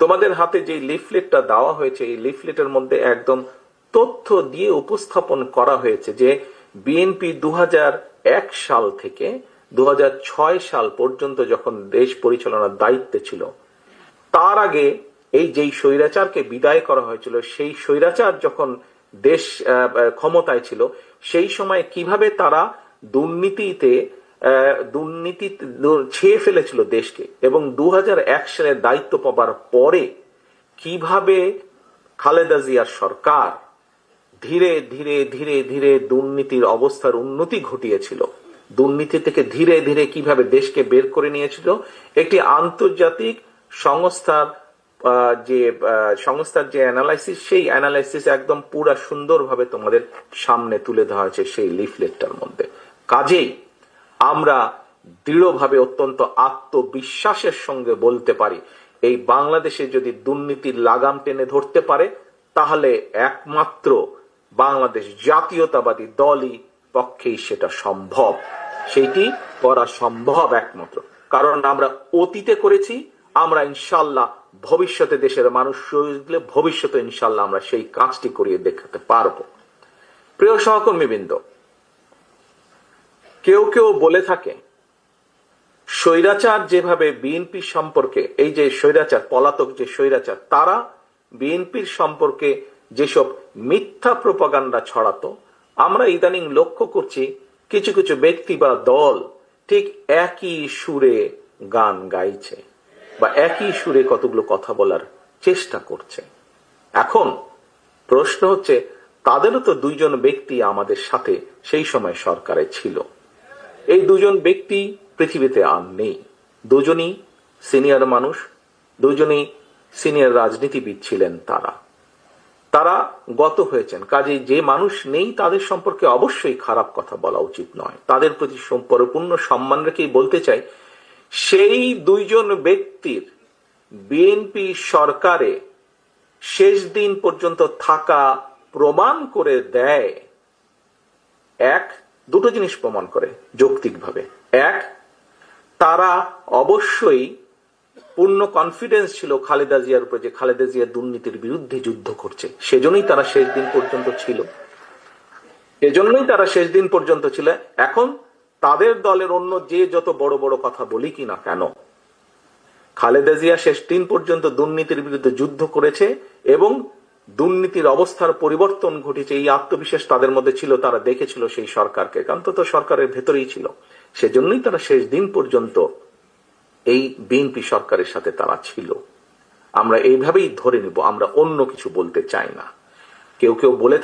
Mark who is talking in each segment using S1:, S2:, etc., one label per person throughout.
S1: তোমাদের হাতে যে লিফলেটটা দেওয়া হয়েছে, এই লিফলেটের মধ্যে একদম তথ্য দিয়ে উপস্থাপন করা হয়েছে যে বিএনপি 2001 সাল থেকে 2006 সাল পর্যন্ত যখন দেশ পরিচালনার দায়িত্বে ছিল, তার আগে এই যেই স্বৈরাচারকে বিদায় করা হয়েছিল, সেই স্বৈরাচার যখন দেশ ক্ষমতায় ছিল, সেই সময় কিভাবে তারা দুর্নীতি ছেয়ে ফেলেছিল দেশকে, এবং 2001 সালে দায়িত্ব পাবার পরে কিভাবে খালেদা জিয়ার সরকার ধীরে ধীরে ধীরে ধীরে দুর্নীতির অবস্থার উন্নতি ঘটিয়েছিল, দুর্নীতি থেকে ধীরে ধীরে কিভাবে দেশকে বের করে নিয়েছিল, একটি আন্তর্জাতিক সংস্থার যে অ্যানালাইসিস, সেই অ্যানালাইসিস একদম পুরা সুন্দরভাবে তোমাদের সামনে তুলে ধরা হয়েছে সেই লিফলেটটার মধ্যে। কাজেই আমরা দৃঢ়ভাবে অত্যন্ত আত্মবিশ্বাসের সঙ্গে বলতে পারি, এই বাংলাদেশে যদি দুর্নীতির লাগাম টেনে ধরতে পারে, তাহলে একমাত্র বাংলাদেশ জাতীয়তাবাদী দলই পক্ষেই সেটা সম্ভব, সেটি করা সম্ভব একমাত্র। কারণ আমরা অতীতে করেছি, আমরা ইনশাল্লাহ ভবিষ্যতে দেশের মানুষ দিলে ভবিষ্যতে ইনশাল্লাহ আমরা সেই কাজটি করিয়ে দেখাতে পারবো। প্রিয় সহকর্মীবৃন্দ, কেউ কেউ বলে থাকে স্বৈরাচার যেভাবে বিএনপি সম্পর্কে, এই যে স্বৈরাচার, পলাতক যে স্বৈরাচার, তারা বিএনপির সম্পর্কে যেসব মিথ্যা প্রপাগান্ডা ছড়াতো, আমরা ইদানিং লক্ষ্য করছি কিছু কিছু ব্যক্তি বা দল ঠিক একই সুরে গান গাইছে বা একই সুরে কতগুলো কথা বলার চেষ্টা করছে। এখন প্রশ্ন হচ্ছে, তাদেরও তো দুইজন ব্যক্তি আমাদের সাথে সেই সময় সরকারে ছিল, এই দুজন ব্যক্তি পৃথিবীতে আর নেই। দুজনই সিনিয়র মানুষ, দুজনই সিনিয়র রাজনীতিবিদ ছিলেন। তারা গত হয়েছেন। কাজেই যে মানুষ নেই তাদের সম্পর্কে অবশ্যই খারাপ কথা বলা উচিত নয়, তাদের প্রতি পরিপূর্ণ সম্মান রেখেই বলতে চাই, সেই দুইজন ব্যক্তির বিএনপি সরকারে শেষ দিন পর্যন্ত থাকা প্রমাণ করে দেয়, দুটো জিনিস প্রমাণ করে যৌক্তিকভাবে। এক, তারা অবশ্যই পূর্ণ কনফিডেন্স ছিল খালেদা জিয়ার উপর যে খালেদা জিয়া দুর্নীতির বিরুদ্ধে যুদ্ধ করছে, সেজন্যই তারা শেষ দিন পর্যন্ত ছিল। এখন তাদের দলের অন্য যে যত বড় বড় কথা বলি কিনা কেন, খালেদা জিয়া শেষ দিন পর্যন্ত দুর্নীতির বিরুদ্ধে যুদ্ধ করেছে এবং দুর্নীতির অবস্থার পরিবর্তন ঘটেছে, এই আত্মবিশ্বাস তাদের মধ্যে ছিল। তারা দেখেছিল সেই সরকারকে, কারণ তো সরকারের ভেতরেই ছিল, সেজন্যই তারা শেষ দিন পর্যন্ত এই বিএনপি সরকারের সাথে তারা ছিল। আমরা এইভাবেই ধরে নিব, আমরা অন্য কিছু বলতে চাই না। কেউ কেউ বলে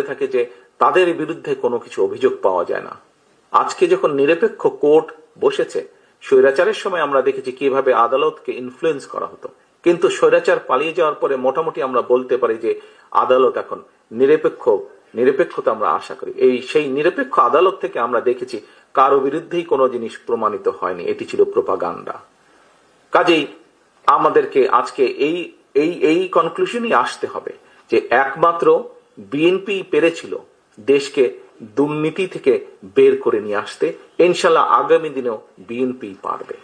S1: থাকে যে তাদের বিরুদ্ধে কোনো কিছু অভিযোগ পাওয়া যায় না। আজকে যখন নিরপেক্ষ কোর্ট বসেছে, স্বৈরাচারের সময় আমরা দেখেছি কিভাবে আদালতকে ইনফ্লুয়েন্স করা হতো, কিন্তু স্বৈরাচার পালিয়ে যাওয়ার পরে মোটামুটি আমরা বলতে পারি যে আদালত এখন নিরপেক্ষতা আমরা আশা করি। সেই নিরপেক্ষ আদালত থেকে আমরা দেখেছি কারো বিরুদ্ধেই কোনো জিনিস প্রমাণিত হয়নি, এটি ছিল প্রোপাগান্ডা। কাজেই আমাদেরকে আজকে এই কনক্লুশনই আসতে হবে যে একমাত্র বিএনপি পেরেছিল দেশকে দুর্নীতি থেকে বের করে নিয়ে আসতে। ইনশাল্লাহ আগামী দিনেও বিএনপি পারবে।